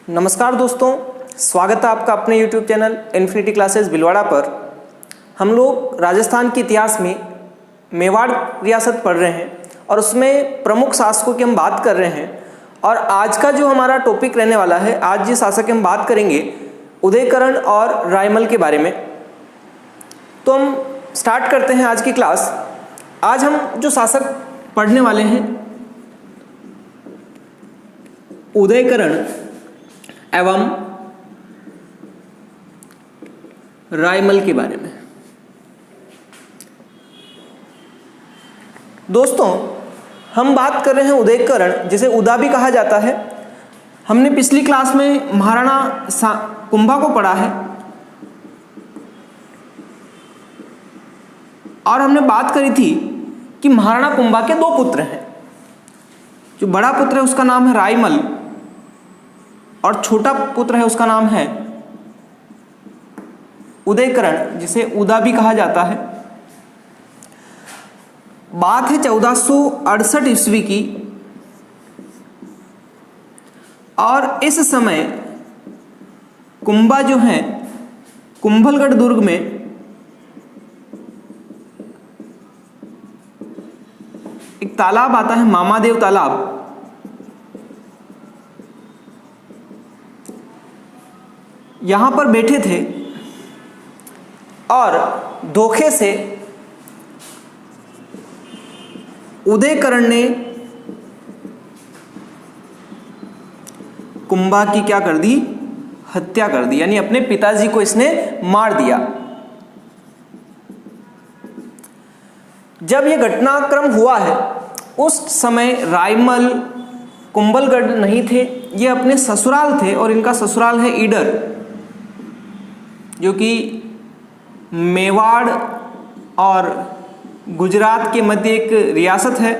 नमस्कार दोस्तों, स्वागत है आपका अपने YouTube channel infinity classes Bhilwara पर। हम लोग राजस्थान के इतिहास में मेवाड़ रियासत पढ़ रहे हैं और उसमें प्रमुख शासकों की हम बात कर रहे हैं। और आज का जो हमारा टॉपिक रहने वाला है, आज जिस शासक की हम बात करेंगे उदयकरण और रायमल के बारे में। तो हम स्टार्ट करते हैं आज की क्लास। आज हम जो शासक पढ़ने वाले हैं उदयकरण एवं रायमल के बारे में। दोस्तों, हम बात कर रहे हैं उदयकरण, जिसे उदा भी कहा जाता है। हमने पिछली क्लास में महाराणा कुंभा को पढ़ा है और हमने बात करी थी कि महाराणा कुंभा के दो पुत्र हैं। जो बड़ा पुत्र है उसका नाम है रायमल और छोटा पुत्र है उसका नाम है उदयकरण, जिसे उदा भी कहा जाता है। बात है 1468 ईस्वी की और इस समय कुंभा जो है कुंभलगढ़ दुर्ग में एक तालाब आता है, मामादेव तालाब। यहां पर बैठे थे और धोखे से उदयकरण ने कुंभा की क्या कर दी? हत्या कर दी, यानी अपने पिताजी को इसने मार दिया। जब यह घटनाक्रम हुआ है उस समय रायमल कुंभलगढ़ नहीं थे, ये अपने ससुराल थे और इनका ससुराल है ईडर, जो कि मेवाड़ और गुजरात के मध्य एक रियासत है।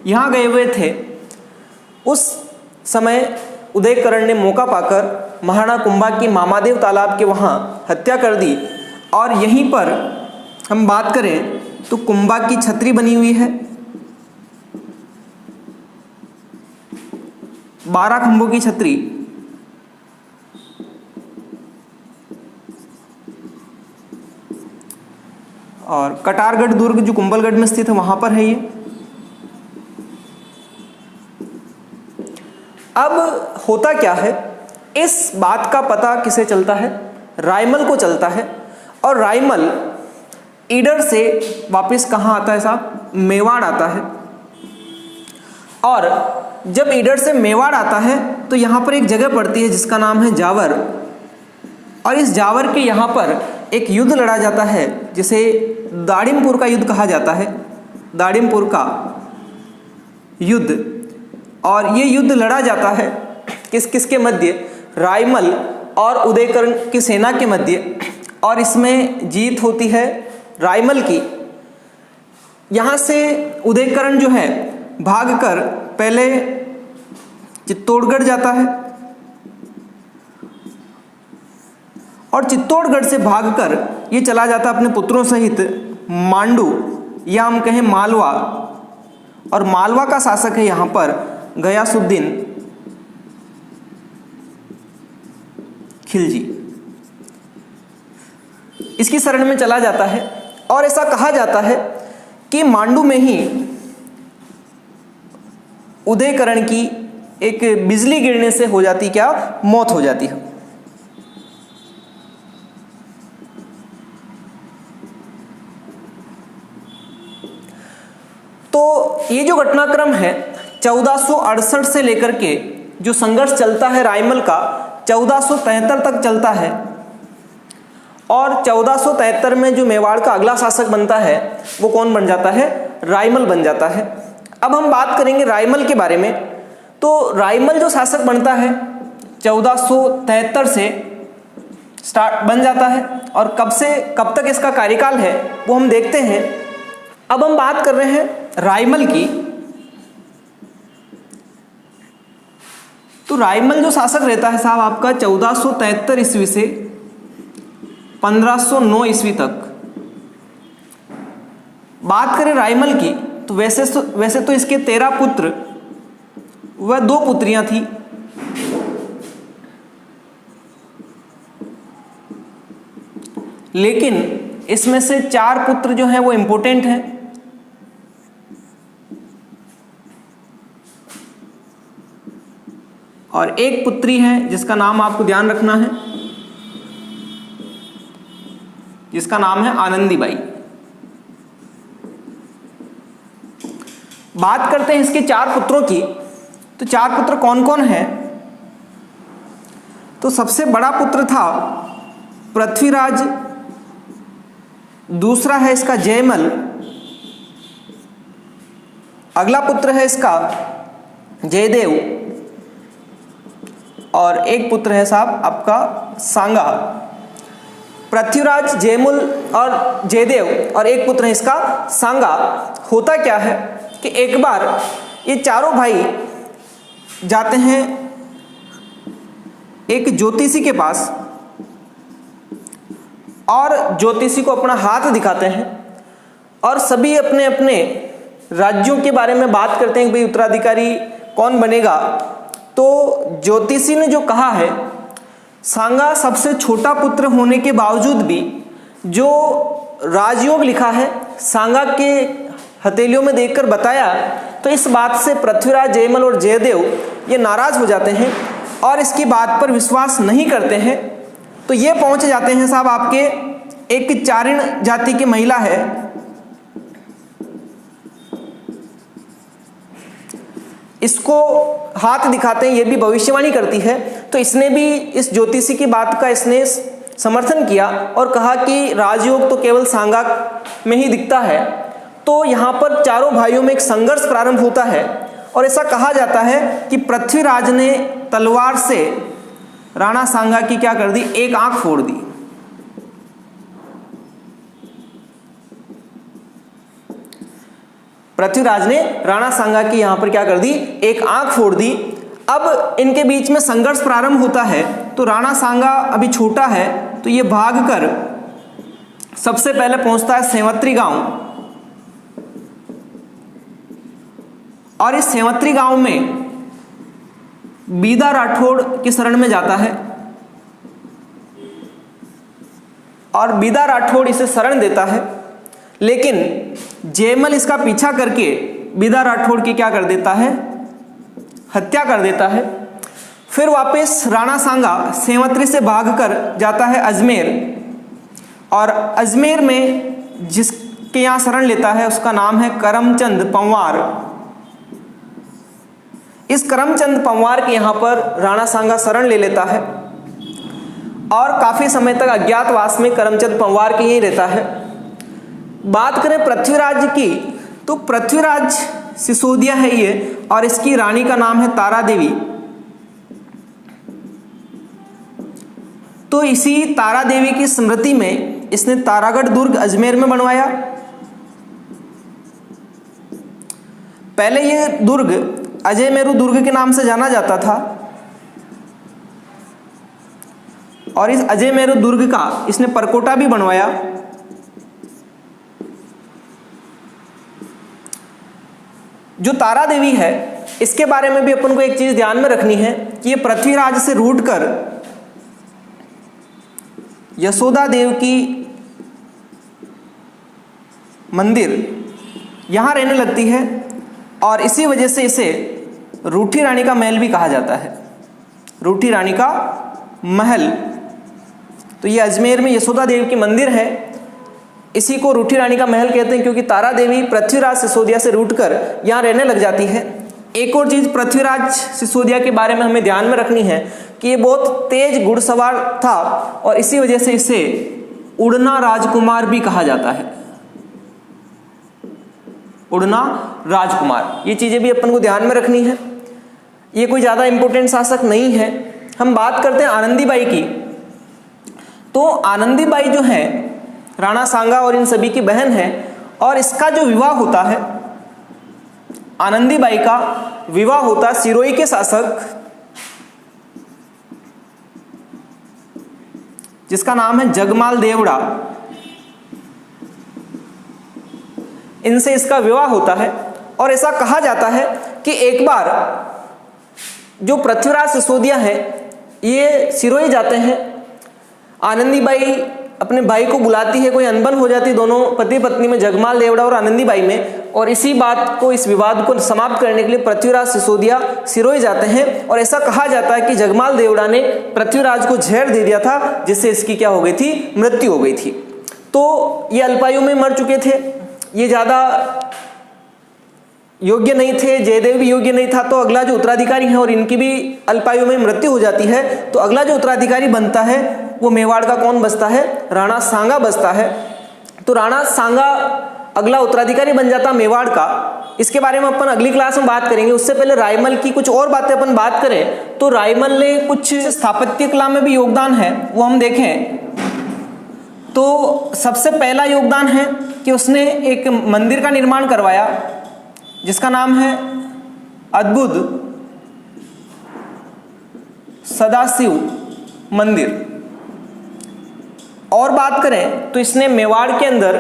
यहाँ गए हुए थे। उस समय उदयकरण ने मौका पाकर महाराणा कुंभा की मामादेव तालाब के वहाँ हत्या कर दी। और यहीं पर हम बात करें तो कुंभा की छतरी बनी हुई है, 12 खंभों की छतरी। और कटारगढ़ दुर्ग जो कुंभलगढ़ में स्थित है वहां पर है ये। अब होता क्या है, इस बात का पता किसे चलता है? रायमल को चलता है। और रायमल ईडर से वापस कहाँ आता है साहब? मेवाड़ आता है। और जब ईडर से मेवाड़ आता है तो यहाँ पर एक जगह पड़ती है जिसका नाम है जावर। और इस जावर के यहाँ पर एक युद्ध लड़ा जाता है जिसे दाड़िमपुर का युद्ध कहा जाता है, दाड़िमपुर का युद्ध। और ये युद्ध लड़ा जाता है किस किस के मध्य? रायमल और उदयकरण की सेना के मध्य। और इसमें जीत होती है रायमल की। यहाँ से उदयकरण जो है भागकर पहले चित्तौड़गढ़ जाता है और चित्तौड़गढ़ से भागकर ये चला जाता अपने पुत्रों सहित मांडू, या हम कहें मालवा। और मालवा का शासक है यहाँ पर गयासुद्दीन खिलजी। इसकी शरण में चला जाता है और ऐसा कहा जाता है कि मांडू में ही उदयकरण की एक बिजली गिरने से हो जाती क्या? मौत हो जाती है। तो ये जो घटनाक्रम है 1468 से लेकर के जो संघर्ष चलता है रायमल का 1473 तक चलता है। और 1473 में जो मेवाड़ का अगला शासक बनता है वो कौन बन जाता है? रायमल बन जाता है। अब हम बात करेंगे रायमल के बारे में। तो रायमल जो शासक बनता है 1473 से स्टार्ट बन जाता है और कब से कब तक इसका कार्यकाल है वो हम देखते हैं। अब हम बात कर रहे हैं रायमल की। तो रायमल जो शासक रहता है साहब आपका 1473 ईस्वी से 1509 ईस्वी तक। बात करें रायमल की तो वैसे तो इसके 13 पुत्र व 2 पुत्रियां थी। लेकिन इसमें से 4 पुत्र जो हैं वो इंपॉर्टेंट हैं। और एक पुत्री है जिसका नाम आपको ध्यान रखना है, जिसका नाम है आनंदीबाई। बात करते हैं इसके 4 पुत्रों की। तो 4 पुत्र कौन कौन हैं? तो सबसे बड़ा पुत्र था पृथ्वीराज, दूसरा है इसका जयमल, अगला पुत्र है इसका जयदेव, और एक पुत्र है साहब आपका सांगा। पृथ्वीराज, जयमल और जयदेव और एक पुत्र है इसका सांगा। होता क्या है कि एक बार ये चारों भाई जाते हैं एक ज्योतिषी के पास और ज्योतिषी को अपना हाथ दिखाते हैं और सभी अपने अपने राज्यों के बारे में बात करते हैं कि भाई उत्तराधिकारी कौन बनेगा। तो ज्योतिषी ने जो कहा है, सांगा सबसे छोटा पुत्र होने के बावजूद भी जो राजयोग लिखा है सांगा के हथेलियों में देखकर बताया, तो इस बात से पृथ्वीराज, जयमल और जयदेव ये नाराज हो जाते हैं और इसकी बात पर विश्वास नहीं करते हैं। तो ये पहुंच जाते हैं साहब आपके एक चारण जाति की महिला है, इसको हाथ दिखाते हैं, ये भी भविष्यवाणी करती है। तो इसने भी इस ज्योतिषी की बात का इसने समर्थन किया और कहा कि राजयोग तो केवल सांगा में ही दिखता है। तो यहाँ पर चारों भाइयों में एक संघर्ष प्रारंभ होता है और ऐसा कहा जाता है कि पृथ्वीराज ने तलवार से राणा सांगा की क्या कर दी, एक आंख फोड़ दी। पृथ्वीराज ने राणा सांगा की यहां पर क्या कर दी, एक आंख फोड़ दी। अब इनके बीच में संघर्ष प्रारंभ होता है। तो राणा सांगा अभी छोटा है, तो ये भागकर सबसे पहले पहुंचता है सेवत्री गांव, और इस सेवत्री गांव में बीदा राठौड़ की शरण में जाता है और बीदा राठौड़ इसे शरण देता है। लेकिन जयमल इसका पीछा करके बीदा राठौड़ की क्या कर देता है, हत्या कर देता है। फिर वापस राणा सांगा सेवत्री से भागकर जाता है अजमेर, और अजमेर में जिसके यहाँ शरण लेता है उसका नाम है करमचंद पंवार। इस करमचंद पंवार के यहाँ पर राणा सांगा शरण ले लेता है और काफी समय तक अज्ञातवास में करमचंद पंवार के यहीं रहता है। बात करें पृथ्वीराज की, तो पृथ्वीराज सिसोदिया है ये, और इसकी रानी का नाम है तारा देवी। तो इसी तारा देवी की स्मृति में इसने तारागढ़ दुर्ग अजमेर में बनवाया। पहले ये दुर्ग अजय मेरू दुर्ग के नाम से जाना जाता था, और इस अजय मेरू दुर्ग का इसने परकोटा भी बनवाया। जो तारा देवी है, इसके बारे में भी अपन को एक चीज ध्यान में रखनी है कि ये पृथ्वीराज से रूठकर यशोदा देव की मंदिर यहां रहने लगती है, और इसी वजह से इसे रूठी रानी का महल भी कहा जाता है, रूठी रानी का महल। तो ये अजमेर में यशोदा देव की मंदिर है, इसी को रूठी रानी का महल कहते हैं, क्योंकि तारा देवी पृथ्वीराज सिसोदिया से रूठकर यहाँ रहने लग जाती है। एक और चीज पृथ्वीराज सिसोदिया के बारे में हमें ध्यान में रखनी है कि ये बहुत तेज घुड़सवार था, और इसी वजह से इसे उड़ना राजकुमार भी कहा जाता है, उड़ना राजकुमार। ये चीजें भी अपन को ध्यान में रखनी है। ये कोई ज्यादा इंपॉर्टेंट शासक नहीं है। हम बात करते हैं आनंदीबाई की। तो आनंदीबाई जो है राणा सांगा और इन सभी की बहन है, और इसका जो विवाह होता है, आनंदीबाई का विवाह होता सिरोही के शासक जिसका नाम है जगमाल देवड़ा, इनसे इसका विवाह होता है। और ऐसा कहा जाता है कि एक बार जो पृथ्वीराज सिसोदिया है ये सिरोही जाते हैं, आनंदीबाई अपने भाई को बुलाती है, कोई अनबन हो जाती दोनों पति पत्नी में, जगमाल देवड़ा और आनंदीबाई में, और इसी बात को, इस विवाद को समाप्त करने के लिए पृथ्वीराज सिसोदिया सिरोही जाते हैं। और ऐसा कहा जाता है कि जगमाल देवड़ा ने पृथ्वीराज को जहर दे दिया था, जिससे इसकी क्या हो गई थी, मृत्यु हो गई थी। तो ये अल्पायु में मर चुके थे, ये ज़्यादा योग्य नहीं थे, जयदेव भी योग्य नहीं था। तो अगला जो उत्तराधिकारी है, और इनकी भी अल्पायु में मृत्यु हो जाती है, तो अगला जो उत्तराधिकारी बनता है वो मेवाड़ का कौन बसता है, राणा सांगा बसता है। तो राणा सांगा अगला उत्तराधिकारी बन जाता मेवाड़ का। इसके बारे में अपन अगली क्लास में बात करेंगे। उससे पहले रायमल की कुछ और बातें अपन बात करें तो रायमल ने कुछ स्थापत्य कला में भी योगदान है, वो हम देखें तो सबसे पहला योगदान है कि उसने एक मंदिर का निर्माण करवाया जिसका नाम है अद्भुत सदाशिव मंदिर। और बात करें तो इसने मेवाड़ के अंदर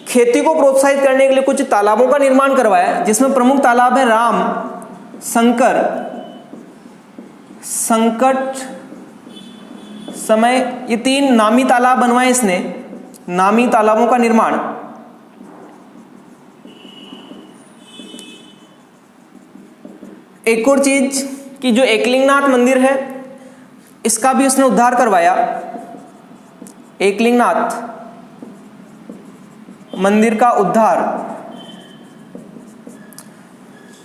खेती को प्रोत्साहित करने के लिए कुछ तालाबों का निर्माण करवाया, जिसमें प्रमुख तालाब है राम, शंकर, संकट, समय, ये 3 नामी तालाब बनवाए इसने, नामी तालाबों का निर्माण। एक और चीज कि जो एकलिंगनाथ मंदिर है इसका भी उसने उद्धार करवाया। एकलिंगनाथ मंदिर का उद्धार।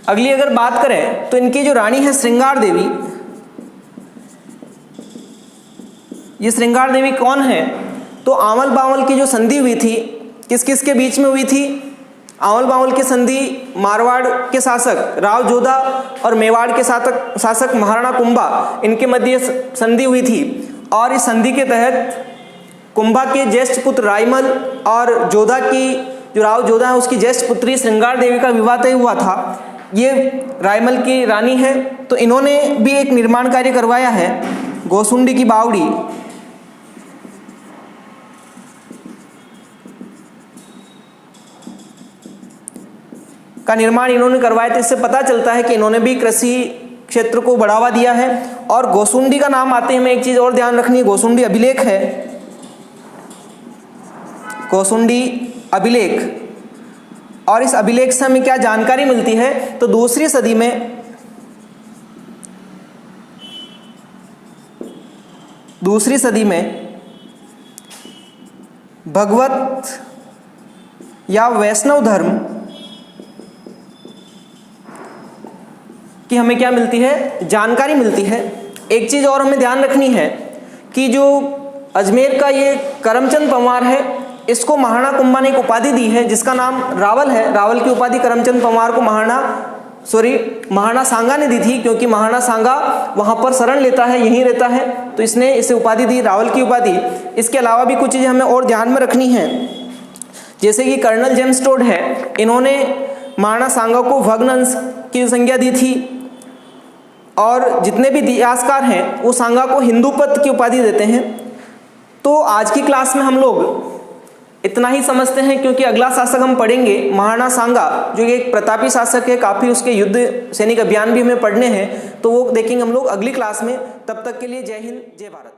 अगली अगर बात करें तो इनकी जो रानी है श्रृंगार देवी, ये श्रृंगार देवी कौन है, तो आंवल बावल की जो संधि हुई थी किस किस के बीच में हुई थी, आंवल बावल की संधि मारवाड़ के शासक राव जोधा और मेवाड़ के शासक महाराणा कुंभा, इनके मध्य संधि हुई थी। और इस संधि के तहत कुंभा के ज्येष्ठ पुत्र रायमल और जोधा की, जो राव जोधा है उसकी ज्येष्ठ पुत्री श्रृंगार देवी का विवाह तय हुआ था। ये रायमल की रानी है, तो इन्होंने भी एक निर्माण कार्य करवाया है, गोसुंडी की बावड़ी। का निर्माण इन्होंने करवाया था। इससे पता चलता है कि इन्होंने भी कृषि क्षेत्र को बढ़ावा दिया है। और गोसुंडी का नाम आते ही हमें एक चीज और ध्यान रखनी है, गोसुंडी अभिलेख है, गोसुंडी अभिलेख। और इस अभिलेख से हमें क्या जानकारी मिलती है, तो दूसरी सदी में भगवत या वैष्णव धर्म कि हमें क्या मिलती है, जानकारी मिलती है। एक चीज और हमें ध्यान रखनी है कि जो अजमेर का ये करमचंद पंवार है, इसको महाराणा कुंभा ने एक उपाधि दी है जिसका नाम रावल है। रावल की उपाधि करमचंद पंवार को महाराणा सांगा ने दी थी, क्योंकि महाराणा सांगा वहां पर शरण लेता है, यहीं रहता है, तो इसने इसे उपाधि दी, रावल की उपाधि। इसके अलावा भी कुछ चीजें हमें और ध्यान में रखनी है, जैसे कि कर्नल जेम्स टोड है, इन्होंने महाराणा सांगा को भग्न अंश की संज्ञा दी थी। और जितने भी इतिहासकार हैं वो सांगा को हिंदूपत की उपाधि देते हैं। तो आज की क्लास में हम लोग इतना ही समझते हैं, क्योंकि अगला शासक हम पढ़ेंगे महाराणा सांगा, जो एक प्रतापी शासक है, काफ़ी उसके युद्ध सैनिक अभियान भी हमें पढ़ने हैं, तो वो देखेंगे हम लोग अगली क्लास में। तब तक के लिए जय हिंद, जय भारत।